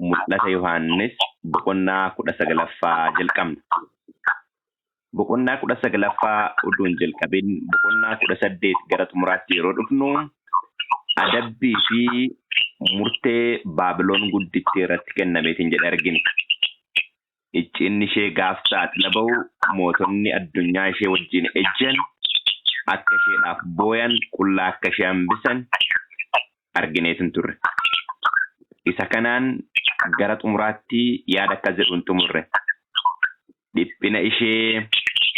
mul'ata Yohaannis boqonnaa 19ffaa jalqabna. Boqonnaa 19ffaa uduun jalqabin boqonnaa 18 gara xumuraatti yeroo dhufnu adabbii fi murtee Baabiloon guddittii irratti kennameetiin jedhe argina. Icciinni ishee gaaf saaxila ba'u mootonni addunyaa ishee wajjin ejjan akka isheedhaaf booyan qullaa akka ishee hambisan argineetiin turre. Isa kanaan gara xumuraatti yaada akka jedhuun xumurre. Dhiphina ishee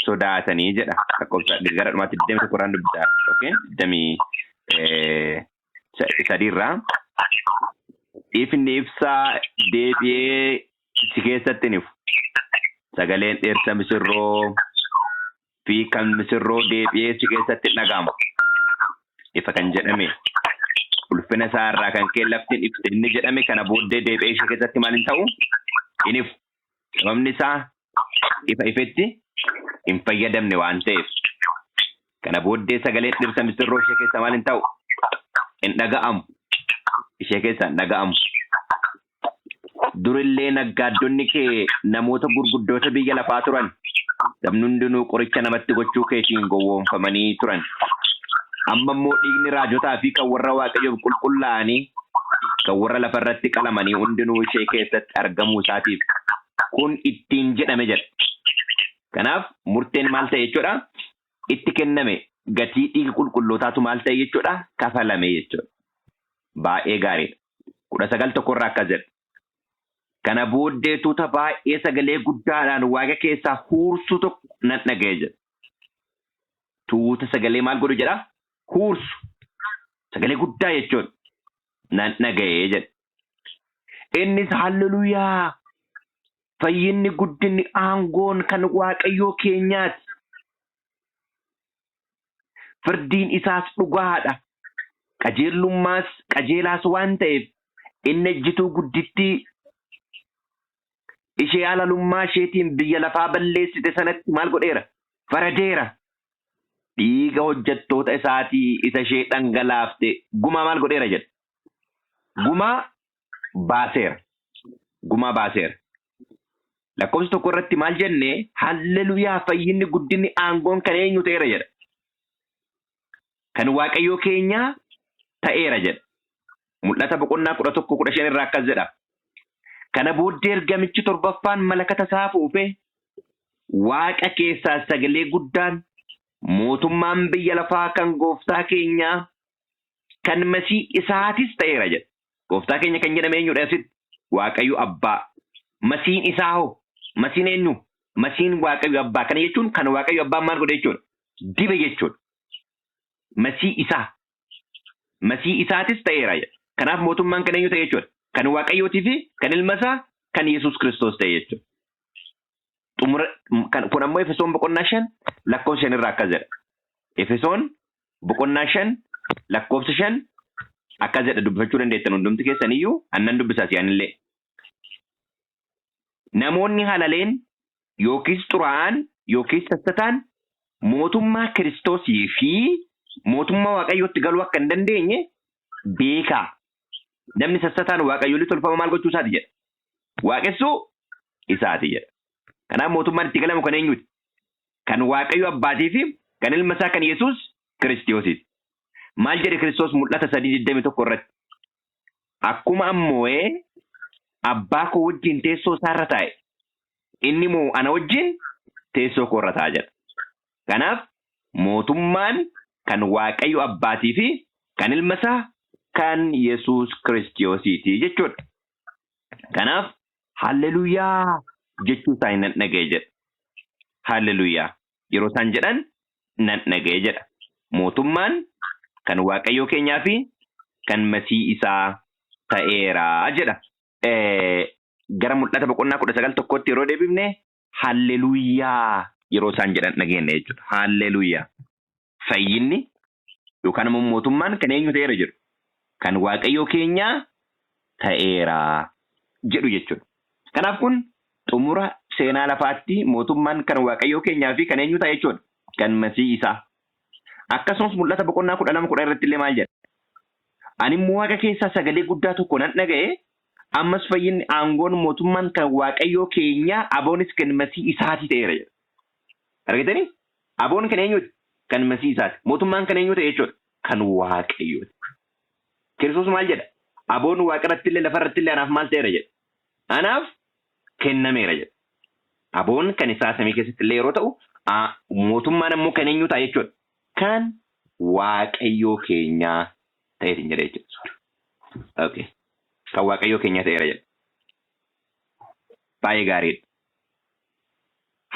sodaatanii jedha. Lakkoofsa gara dhumaatti 21 irraan dubbisaa. Okay? 23 irraa. Ifni ibsaa deebi'ee si keessatti nifu. Sagaleen dheersa misirroo fi kan misirroo deebi'ee si keessatti dhaga'ama. Ifa kan jedhame. Ulfina isaa irraa kan kee laftiin ifte inni jedhame kana booddee deebi'ee ishee keessatti maal hin ta'u? Inni ifu. Sababni isaa ifa ifetti hin fayyadamne waan ta'eef. Kana booddee sagaleen dheersa misirroo ishee keessa maal hin ta'u? Hin dhaga'amu. Ishee keessa hin dhaga'amu. Durillee naggaaddonni kee namoota gurguddoota biyya lafaa turan. Sabni hundinuu qoricha namatti gochuu keetiin gowwoomfamanii turan. Amma immoo dhiigni raajotaa fi kan warra Waaqayyoof qulqullaa'anii kan warra lafarratti qalamanii hundinuu ishee keessatti argamuu isaatiif kun ittiin jedhame jedha. Kanaaf murteen maal ta'e jechuudha? Itti kenname gatii dhiiga qulqullootaatu maal ta'e jechuudha? Kafalame jechuudha. Baay'ee gaariidha. 19 irraa akkas jedha. Kana booddee tuuta baay'ee sagalee guddaadhaan Waaqa keessaa huursu tokko nan dhaga'e jedha. Tuuta sagalee maal godhu jedha? Huursu. Sagalee guddaa jechuudha. Nan dhaga'e jedha. Innis halleluyyaa. Fayyinni guddinni aangoon kan Waaqayyoo keenyaati. Firdiin isaas dhugaadha. Qajeelummaas qajeelaas waan ta'eef inni ejjituu guddittii ishee halalummaa isheetiin biyya lafaa balleessite sanatti maal godheera? Faradeera. Dhiiga hojjettoota isaatii isa ishee dhangalaafte gumaa maal godheera jedha? Gumaa baaseera. Gumaa baaseera. Lakkoofsa 1 irratti maal jenne? Halleluyaa fayyinni guddinni aangoon kan eenyu ta'eera jedha. Kan Waaqayyoo keenyaa ta'eera jedha. Mul'ata boqonnaa 11-15 irraa akkas jedha. Kana booddee ergamichi 7ffaan malakata isaa fuufee Waaqa keessaa sagalee guddaan mootummaan biyya lafaa kan gooftaa keenyaa kan masii isaatis ta'eera jedha. Gooftaa keenya kan jedhame eenyudha asitti? Waaqayyo Abbaa. Masiin isaa hoo? Masiin eenyu? Masiin Waaqayyo Abbaa. Kana jechuun kan Waaqayyo Abbaan maal godhe jechuudha? Dibe jechuudha. Masii isaa. Masii isaatis ta'eera jedha. Kanaaf mootummaan kan eenyu ta'e jechuudha? Kan Waaqayyootii fi kan ilma isaa kan Yesuus Kiristoos ta'e jechuudha. Kun ammoo Efesoon boqonnaa 5 lakkoofsa 5 irraa akkas jedha. Efesoon boqonnaa 5 lakkoofsa 5 akkas jedha dubbifachuu dandeettan hundumti keessaniyyuu annan dubbisaas yaanillee. Namoonni halaleen yookiis xuraa'aan yookiis sassataan mootummaa Kiristoosii fi mootummaa Waaqayyootti galuu akka hin dandeenye beekaa. Namni sassataan Waaqayyoolii tolfama maal gochuu isaati jedha? Waaqessuu isaati jedha. Kanaaf mootummaan itti galamu kan eenyuti? Kan Waaqayyo Abbaatii fi kan ilma isaa kan Yesuus Kiristoosiiti. Maal jedhe Kiristoos mul'ata 3:21 irratti? Akkuma ammoo abbaa koo wajjin teessoo isaarra taa'e inni moo ana wajjin teessoo koo irra taa'a jedha. Kanaaf mootummaan kan Waaqayyo Abbaatii fi kan ilma isaa kan Yesuus Kiristoosiiti jechuudha. Kanaaf halleluyyaa jechuu isaa nan dhaga'e jedha. Halleluyyaa. Yeroo isaan jedhan nan dhaga'e jedha. Mootummaan kan Waaqayyoo keenyaa fi kan masii isaa ta'eera jedha. Gara mul'ata boqonnaa 19 yeroo deebifne halleluyyaa yeroo isaan jedhan dhageenya jechuudha. Halleluyyaa. Fayyinni yookaan immoo mootummaan kan eenyu ta'eera jedhu. Kan Waaqayyoo keenyaa ta'eera jedhu jechuudha. Kanaaf kun xumura seenaa lafaatti mootummaan kan Waaqayyoo keenyaa fi kan eenyu ta'e jechuudha. Kan masii isaa. Akkasumas mul'ata boqonnaa 12 irratti illee maal jedha? Ani immoo Waaqa keessaa sagalee guddaa tokko nan dhaga'e Ammas fayyinni aangoon mootummaan kan waaqayyoo keenya aboonis kan masii isaati ta'eera jedha. Argitanii? Aboon kan eenyuti? Kan masii isaati. Mootummaan kan eenyu ta'e jechuudha? Kan waaqayyooti. Kiristoos maal jedha? Aboon waaqarratti illee lafarratti illee anaaf maal ta'eera jedha? Anaaf kennameera jedha. Aboon kan isaa samii keessatti illee yeroo ta'u, mootummaan ammoo kan eenyu ta'a jechuudha? Kan waaqayyoo keenyaa ta'eetiin jedha jechuudha. Okay. Kan waaqayyoo keenyaa ta'eera jedha. Baay'ee gaariidha.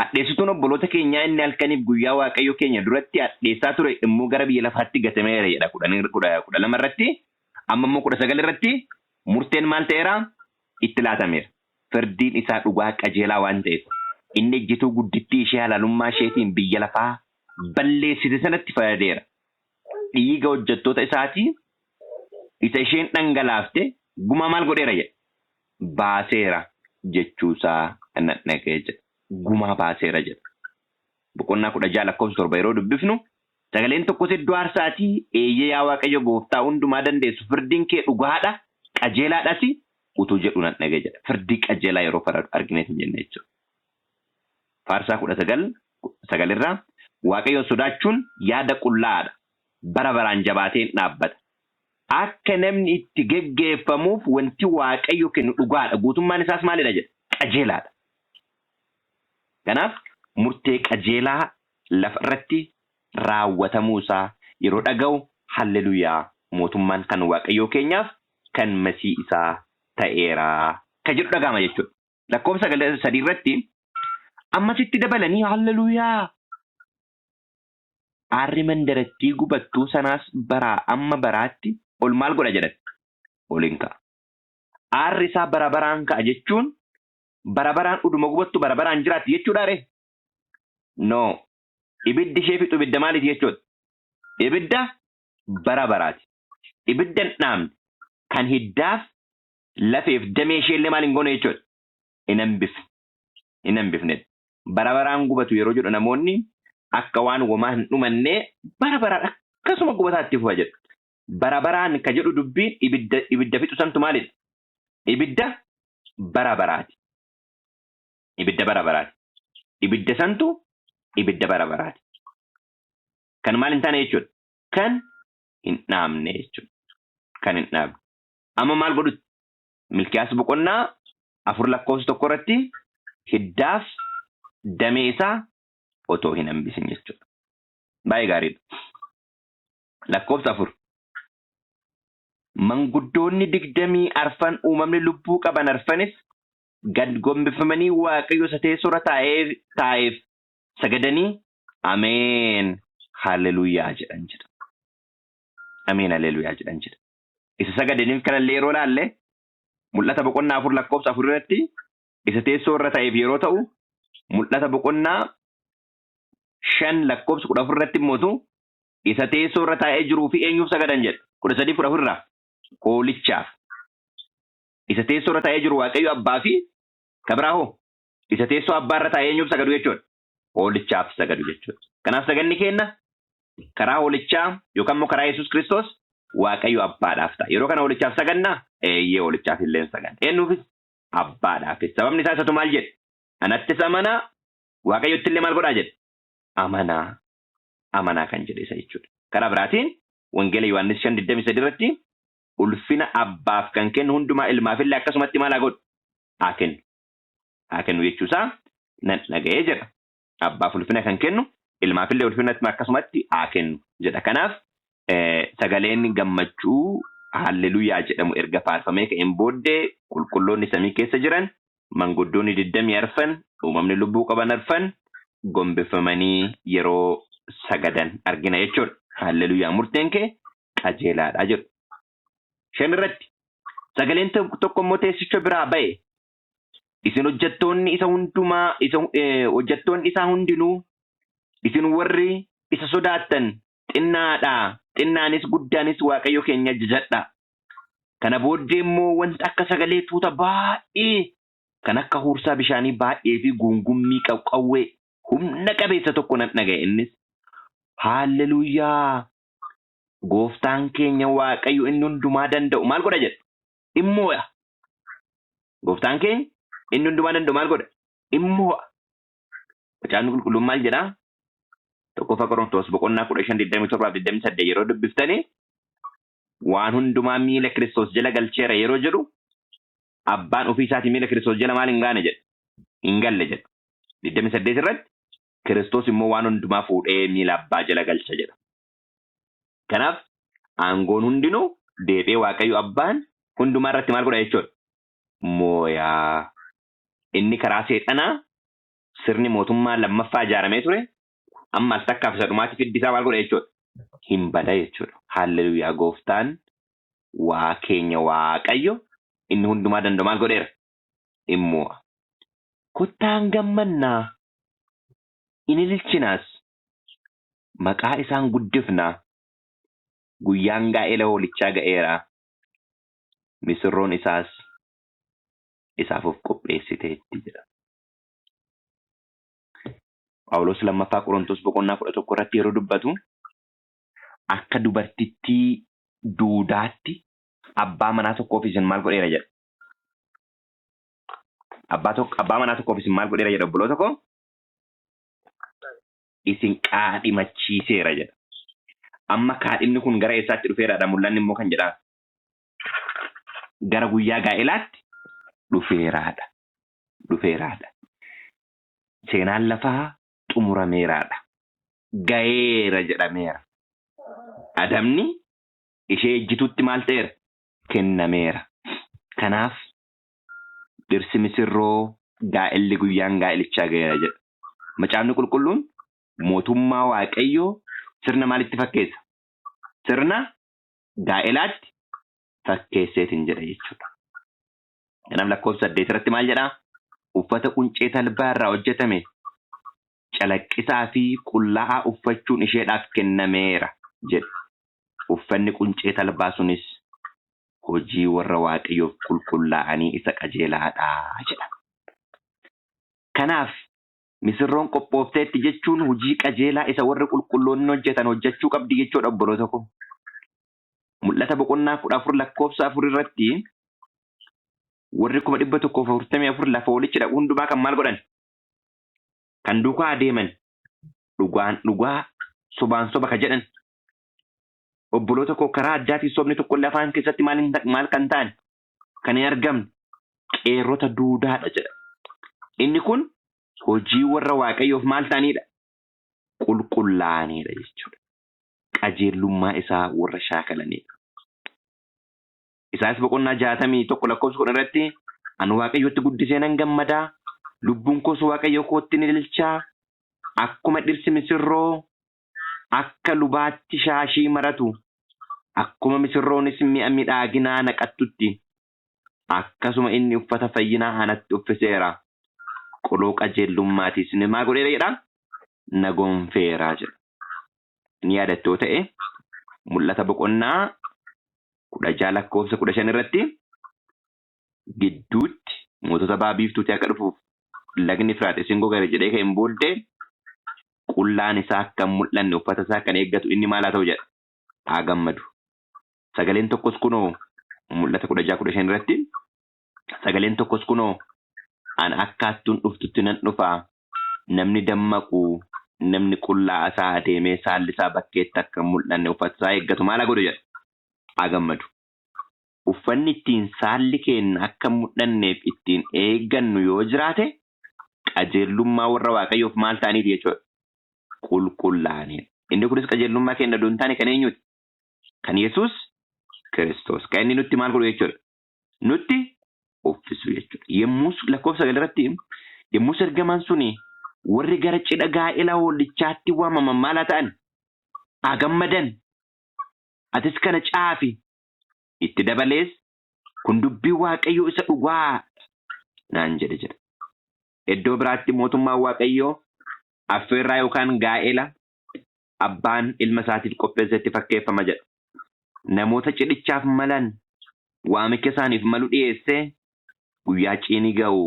Hadheessituun obboloota keenyaa inni halkaniif guyyaa waaqayyoo keenya duratti hadheessaa ture immoo gara biyya lafaatti gatameera jedha. 12 irratti amma immoo 19 irratti murteen maal ta'eera? Itti laatameera. Firdiin isaa dhugaa qajeelaa waan ta'eef inni ejjituu guddittii ishee halaalummaa isheetiin biyya lafaa balleessite sanatti fayyadeera. Dhiiga hojjettoota isaatii isa isheen dhangalaafte gumaa maal godheera jedha? Baaseera jechuusaa dhaga'ee jedha. Gumaa baaseera jedha. Boqonnaa 16:7 yeroo dubbifnu sagaleen tokkos iddoo aarsaatii eeyyee yaa Waaqayyo gooftaa hundumaa dandeessu firdiin kee dhugaadha qajeelaadhas utuu jedhu nan dhaga'e jedha. Firdii qajeelaa yeroo faradu argineet hin jenne jechuudha. Faarsaa 19 irraa Waaqayyo sodaachuun yaada qullaadha. Bara baraan jabaateen dhaabbata. Akka namni itti geggeeffamuuf wanti Waaqayyo kennu dhugaadha. Guutummaan isaas maalidha jedha? Qajeelaadha. Kanaaf murtee qajeelaa lafa irratti raawwatamuu isaa yeroo dhaga'u halleluuyaa mootummaan kan waaqayyoo keenyaaf kan masii isaa ta'eera kan jedhu dhaga'ama jechuudha. Lakkoofsa 3 irratti ammasitti dabalanii halleluuyaa aarri mandarattii gubattuu sanaas baraa amma baraatti ol maal godha jedhan? Ol hin ka'a. Aarri isaa bara baraan ka'a jechuun bara baraan uduma gubattu bara baraan jiraatti jechuudha ree? No. Ibiddi ishee fixu ibidda maaliiti jechuudha? Ibidda bara baraati. Ibidda hin dhaamne kan hiddaaf lafeef damee ishee illee maal hin goone jechuudha? Hin hambifne. Bara baraan gubatu yeroo jedhu namoonni akka waan womaa hin dhumannee bara baraan akkasuma gubataatti fufa jedhu. Bara baraan ka jedhu dubbiin ibidda fixu santu maalidha? Ibidda bara baraati. Ibidda bara baraati. Ibidda santu ibidda bara baraati. Kan maal hin taane jechuudha? Kan hin dhaamne jechuudha. Kan hin dhaamne. Amma maal godhutti? Milkiyaas boqonnaa 4:1 irratti hiddaaf damee isaa otoo hin hambisin jechuudha. Baay'ee gaariidha. Lakkoofsa 4. Manguddoonni 20 arfan uumamni lubbuu qaban arfanis gad gombifamanii waaqayyo isa teessoorra taa'eef sagadanii ameen halleluuyaa jedhan jedha. Ameen halleluuyaa jedhan jedha. Isa sagadaniif kanallee yeroo laalle mul'ata boqonnaa 4 lakkoofsa 4 irratti isa teessoorra taa'eef yeroo ta'u mul'ata boqonnaa 5 lakkoofsa 14 irratti immoo isa teessoorra taa'ee jiruu fi eenyuuf sagadan jedha. 13:14 irraa hoolichaaf. Isa teessoorra taa'ee jiru waaqayyo abbaa fi kabraahoo isa teessoo abbaarra taa'ee eenyuuf sagadu jechuudha? Hoolichaaf sagadu jechuudha. Kanaaf saganni kenna karaa hoolichaa yookaan immoo karaa Yesuus Kiristoos waaqayyo abbaadhaaf ta'a. Yeroo kana hoolichaaf sagannaa eeyyee hoolichaaf illee saganna. Eenyuufis abbaadhaaf. Sababni isaa isatu maal jedhe? Anattis amanaa waaqayyotti illee maal godhaa jedhe? Amanaa kan jedhe isa jechuudha. Karaa biraatiin wangeela Yohaannis 5:23 irratti ulfina abbaaf kan kennu hundumaa ilmaaf illee akkasumatti maal haa godhu? Haa kennu. Haa kennu jechuusaa nan dhaga'ee jedha. Abbaaf ulfina kan kennu ilmaaf illee ulfina akkasumatti haa kennu jedha. Kanaaf sagaleen gammachuu halleluuyaa jedhamu erga faarfamee ka'een booddee qulqulloonni samii keessa jiran manguddoonni 20 arfan uumamni lubbuu qaban arfan gombifamanii yeroo sagadan argina jechuudha. Halleluuyaa murteen kee qajeelaadha jedhu. 5 irratti sagaleen tokko immoo teessicha biraa ba'e. Isin hojjettoonni isaa hundinuu isin warri isa sodaattan xinnaadhaa xinnaanis guddaanis waaqayyo keenya jajadhaa. Kana booddee immoo wanta akka sagalee tuuta baay'ee kan akka huursaa bishaanii baay'ee fi guungummii qawwee humna qabeessa tokko nan dhaga'e. Innis halleluuyaa gooftaan keenya waaqayyo inni hundumaa danda'u maal godha jedha? Dhimmooya. Gooftaan keenya inni hundumaa danda'u maal godha? Immoo Macaafni qulqulluun maal jedhaa? Tokkoffaa Qorontos boqonnaa 15:27-28 yeroo dubbiftanii waan hundumaa miila Kiristoos jala galcheera yeroo jedhu abbaan ofii isaatii miila Kiristoos jala maal hin gaane jedha? Hin galle jedha. 28 irratti Kiristoos immoo waan hundumaa fuudhee miila abbaa jala galcha jedha. Kanaaf aangoon hundinuu deebi'ee Waaqayyo abbaan hundumaa irratti maal godha jechuudha? Mooyaa. Inni karaa seexanaa sirni mootummaa lammaffaa ijaaramee ture amma as takkaaf isa dhumaatti fiddisaa maal godha jechuudha? Hin bada jechuudha. Haalleluuyaa. Gooftaan waa keenya Waaqayyo inni hundumaa danda'u maal godheera? Immoo kottaan gammannaa in ililchinaas maqaa isaan guddifnaa guyyaan gaa'ela hoolichaa ga'eera misirroon isaas isaaf of qopheessiteetti jedha. Phaawulos lammaffaa Qorontos boqonnaa 11 irratti yeroo dubbatu akka dubartittii duudaatti abbaa manaa tokkoof isin maal godheera jedha. Abbaa manaa tokkoof isin maal godheera jedha obboloota koo? Isin qaadhimachiiseera jedha. Amma kaadhimni kun gara eessaatti dhufeeraadha? Mul'anni immoo kan jedhaa gara guyyaa gaa'elaatti dhufeeraadha. Seenaan lafaa xumurameeraadha. Ga'eera jedhameera. Adamni ishee ejjituutti maal ta'eera? Kennameera. Kanaaf dhirsi misirroo gaa'elli guyyaan gaa'elichaa ga'eera jedha. Macaafni qulqulluun mootummaa Waaqayyoo sirna maalitti fakkeessa? Sirna gaa'elaatti fakkeesseetiin jedha jechuudha. Kanaaf lakkoofsa 8 irratti maal jedhaa? Uffata quncee talbaa irraa hojjetame calaqqisaa fi qullaa'aa uffachuun isheedhaaf kennameera jedha. Uffanni quncee talbaa sunis hojii warra Waaqayyoof qulqullaa'anii isa qajeelaadhaa jedha. Kanaaf misirroon qophoofteetti jechuun hojii qajeelaa isa warri qulqulloonni hojjetan hojjechuu qabdi jechuudha obboloota koo. Mul'ata boqonnaa 14 lakkoofsa 4 irratti warri 144 lafa hoolichi dhaqu hundumaa kan maal godhan? Kan duukaa adeeman dhugaan dhugaa sobaan soba ka jedhan. Obboloota koo karaa addaatiin sobni tokko lafaan keessatti maal kan ta'an kan hin argamne qeerrota duudaadha jedha. Inni kun hojii warra Waaqayyoof maal ta'anidha? Qulqullaa'anidha jechuudha. Qajeelummaa isaa warra shaakalanidha. Isaanis boqonnaa 61 lakkoofsa 10 irratti ani Waaqayyootti guddisee nan gammadaa, lubbuun koos Waaqayyo kootti ni ililchaa, akkuma dhirsi misirroo akka lubaatti shaashii maratu, akkuma misirroonis mi'a midhaaginaa naqattutti, akkasuma inni uffata fayyinaa anatti uffiseera. Qoloo qajeellummaatis ni maa godheera jedha? Na gonfeeraa jedha. Ni yaadattoo ta'e mul'ata boqonnaa 16 lakkoofsa 15 irratti gidduutti mootota baabiiftuuti akka dhufuuf lagni Efraaxiis gogare jedhee kan hin booddee qullaan isaa akka mul'anne uffata isaa kan eeggatu inni maal haa ta'u jedha? Haa gammadu. Sagaleen tokkos kunoo mul'ata 16-15 irratti sagaleen tokkos kunoo an akkaattuun dhuftutti nan dhufaa, namni dammaqu namni qullaa isaa adeemee saalli isaa bakkeetti akka mul'anne uffata isaa eeggatu maal haa godhu jedha? Haa gammadu. Uffanni ittiin saalli keenya akka mul'anneef ittiin eeggannu yoo jiraate qajeelummaa warra Waaqayyoof maal ta'aniiti jechuudha? Qulqullaa'anidha. Inni kunis qajeelummaa keenya duun taane kan eenyuti? Kan Yesuus Kiristoos. Kan inni nutti maal godhu jechuudha? Nutti uffisu jechuudha. Yemmus lakkoofsa 9 irratti yemmus ergamaan suni warri gara cidha gaa'ela hoolichaatti waamaman maal haa ta'an? Haa gammadan. Atis kana caafi. Itti dabalees kun dubbii Waaqayyoo isa dhugaa naan jedhe jedha. Iddoo biraatti mootummaan Waaqayyoo affeerraa yookaan gaa'ela abbaan ilma isaatiif qopheessetti fakkeeffama jedha. Namoota cidhichaaf malan waamicha isaaniif malu dhiyeessee guyyaa ciini ga'u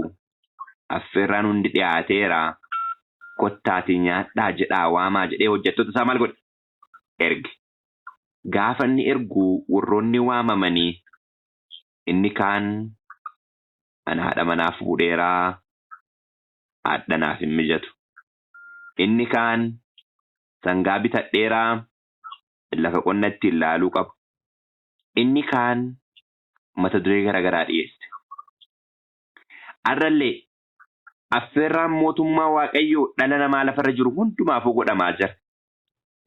affeerraan hundi dhiyaateera kottaatii nyaadhaa jedhaa waamaa jedhee hojjettoota isaa maal godhe? Erge. Gaafa inni ergu warroonni waamamanii inni kaan Ani haadha manaa fuudheeraa haadha naaf hin mijatu. Inni kaan sangaa bitadheeraa lafa qonnatti ilaaluu qabu. Inni kaan mata duree garaagaraa dhiyeesse. Arrallee affeerraan mootummaa Waaqayyoo dhala namaa lafarra jiru hundumaafuu godhamaa jira.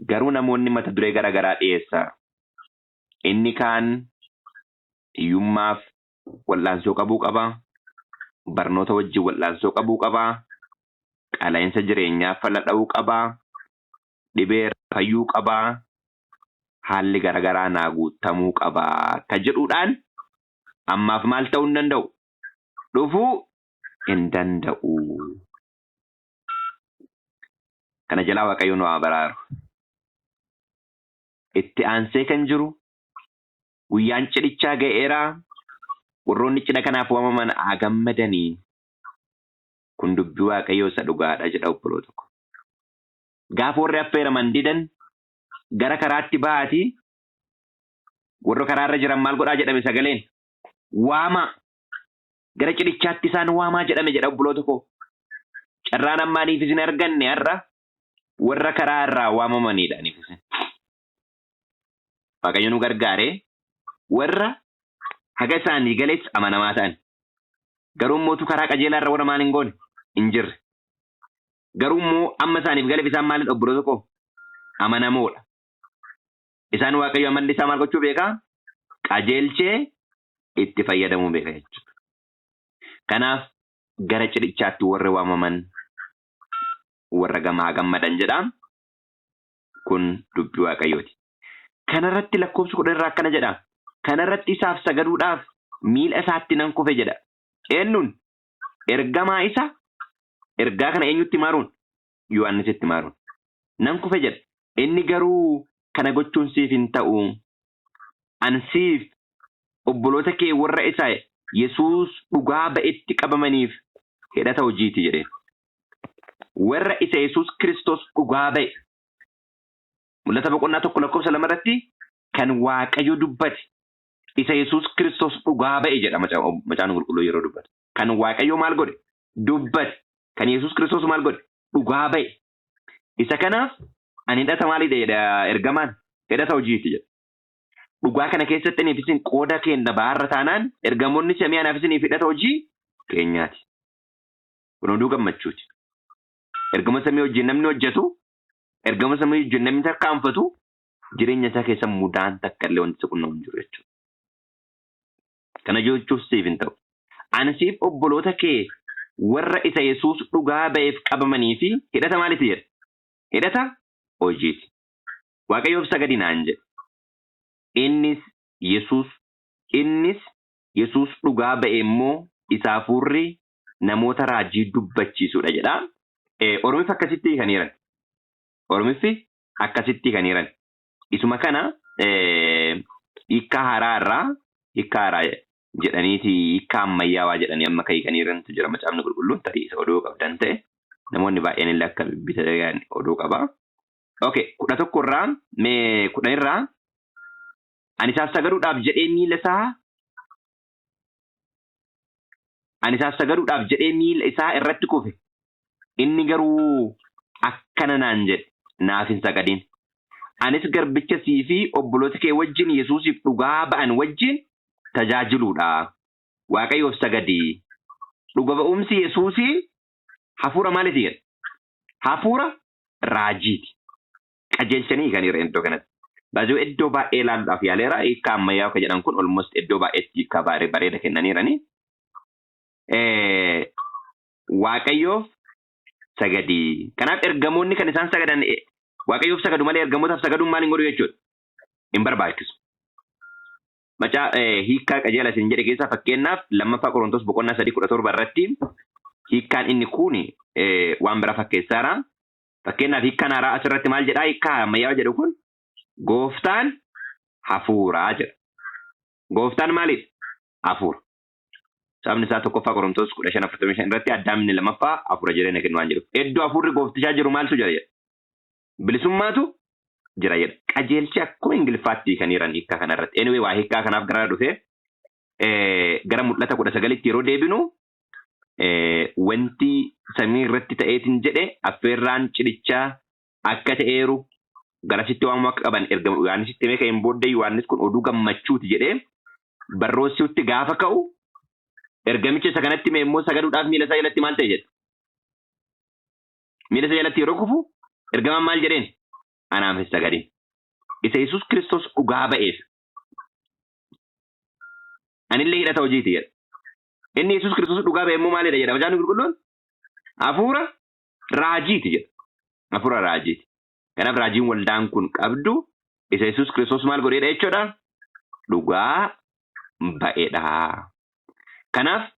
Garuu namoonni mata duree garaagaraa dhiyeessaa. Inni kaan hiyyummaaf wal'aansoo qabuu qabaa. Barnoota wajjin wal'aansoo qabuu qabaa. Qaala'insa jireenyaaf fala dha'uu qabaa. Dhibee fayyuu qabaa. Haalli garaagaraa naa guutamuu qabaa. Ka jedhuudhaan ammaaf maal ta'uu hin danda'u? Dhufuu hin danda'u. Kana jalaa Waaqayyo nu haa baraaru. Itti aansee kan jiru guyyaan cidhichaa ga'eeraa. Warroonni cidha kanaaf waamaman haa gammadanii. Kun dubbii Waaqayyoo isa dhugaadha jedha obboloota ko. Gaafa warri affeeraman didan gara karaatti ba'aatii warra karaarra jiran maal godhaa jedhame sagaleen? Waamaa. Gara cidhichaatti isaan waamaa jedhame jedha obboloota ko. Carraan ammaaniif isin arganne har'a warra karaa irraa waamamanidha aniif isin. Waaqayyo nu gargaaree warra haga isaanii galees amanamaa ta'an. Garuu immoo karaa qajeelaa irra warra maal hin goone hin jirre. Garuu immoo amma isaaniif galeef isaan maalidha obboloota ko? Amanamoodha. Isaan Waaqayyo amalli isaa maal gochuu beekaa? Qajeelchee itti fayyadamuu beeka jechuudha. Kanaaf gara cidhichaatti warri waamaman warra gamaa gammadan jedha. Kun dubbii Waaqayyooti. Kanarratti lakkoofsa 10 irraa akkana jedha. Kanarratti isaaf sagaduudhaaf miila isaatti nan kufe jedha. Eenyuun? Ergamaa isa. Ergaa kana eenyutti maaruun? Yohaannisitti maaruun. Nan kufe jedha. Inni garuu kana gochuun siif hin ta'u. Ansiif obboloota kee warra isa Yesuus dhugaa ba'etti qabamaniif hidhata hojiiti jedheen. Warra isa Yesuus Kiristoos dhugaa ba'e. Mul'ata boqonnaa 1 lakkoofsa 2 irratti kan Waaqayyo dubbate isa Yesuus Kiristoos dhugaa ba'e jedha macaan qulqulluu yeroo dubbate. Kan Waaqayyo maal godhe? Dubbate. Kan Yesuus Kiristoos maal godhe? Dhugaa ba'e. Isa kanaaf ani hidhata maalidha jedha ergamaan? Hidhata hojiiti jedha. Dhugaa kana keessatti aniif isin qooda keenya baarra taanaan ergamoonni samii anaaf isiniif hidhata hojii keenyaati. Kun oduu gammachuuti. Ergama samii wajjin namni hojjetu, ergama samii wajjin namni tarkaanfatu jireenya isaa keessa mudaan takka illee wanti qunnaa hin jiru jechuudha. Kana jechuuf siif hin ta'u. Ansiif obboloota kee warra isa Yesuus dhugaa ba'eef qabamanii fi hidhata maaliiti jedha? Hidhata hojiiti. Waaqayyoof sagadinaan jedha. Innis Yesuus dhugaa ba'e immoo isa hafuurri namoota raajii dubbachiisudha jedha. Oromiffi akkasitti hiikaniiran. Oromiffi akkasitti hiikaniiran. Isuma kana hiikkaa haaraa jedhaniiti hiikkaa ammayyaawaa jedhanii amma hiikaniirantu jira macaafni qulqulluun ta'ee isa oduu qabdan ta'e namoonni baay'een illee akka bitan oduu qaba. Okay, 11 irraa 10 irraa ani isaaf sagaduudhaaf jedhee miila isaa irratti kufe. Inni garuu akkana naan jedhe naaf hin sagadin. Anis garbicha sii fi obboloota kee wajjin Yesuusiif dhugaa ba'an wajjin tajaajiluudha. Waaqayyoof sagadii. Dhuga ba'umsi Yesuusii hafuura maaliiti jedha? Hafuura raajiiti. Qajeelchanii kan irra iddoo kanatti. Baay'ee iddoo baay'ee ilaaluudhaaf yaaleera. Hiikkaa ammayyaa akka jedhan kun almost iddoo baay'eetti hiikkaa bareeda kennaniirani. Waaqayyoof sagadii. Kanaaf ergamoonni kan isaan sagadan Waaqayyoof sagadu malee ergamootaaf sagaduun maal hin godhu jechuudha? Hin barbaachisu. Hiikkaa qajeela isin jedhe keessaa fakkeenyaaf 2 Qorontos boqonnaa 3:17 irratti hiikkaan inni kun waan bira fakkeessaadha. Fakkeenyaaf hiikkaan haaraa asirratti maal jedhaa? Hiikkaa ammayyaa jedhu kun Gooftaan hafuuraa jedha. Gooftaan maalidha? Hafuura. Sababni isaa 1 Qorontos 15:45 irratti Addaamni 2 hafuura jireenya kennu waan jedhu. Iddoo hafuurri gooftichaa jiru maaltu jira jedha? Bilisummaatu jira jedha. Qajeelchi akkuma Ingiliffaatti kan hiiran hiikkaa kanarratti. Anyway waa hiikkaa kanaaf gara dhufee gara mul'ata 19 yeroo deebinu wanti samii irratti ta'eetiin jedhe affeerraan cidichaa akka ta'eeru garasitti waan akka qaban erga Yohaannisitti himee ka'een booddee Yohaannis kun oduu gammachuuti jedhee barroosiutti gaafa ka'u ergamicha isa kanatti himee immoo sagaduudhaaf miila isaa jalatti maal ta'e jedhe. Miila isaa jalatti yeroo kufu ergamaan maal jedheen anaaf hin sagadin. Isa Yesuus Kiristoos dhugaa ba'eef. Anillee hidhata hojiiti jedha. Inni Yesuus Kiristoos dhugaa ba'e immoo maalidha jedha Macaafni Qulqulluun? Hafuura raajiiti jedha. Hafuura raajiiti. Kanaaf raajiin waldaan kun qabdu isa Yesuus Kiristoos maal godheedha jechuudha? Dhugaa ba'eedha. Kanaaf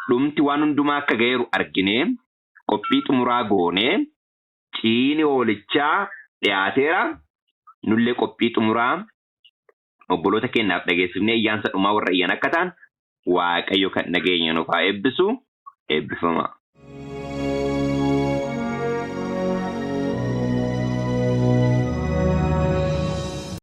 dhumti waan hundumaa akka ga'eeru arginee qophii xumuraa goonee ciini hoolichaa dhiyaateera. Nullee qophii xumuraa obboloota keenyaaf dhageessifnee ayyaansa dhumaa warra iyyan akka ta'an Waaqayyo kan dhageenya nuuf haa eebbisu. Eebbifama.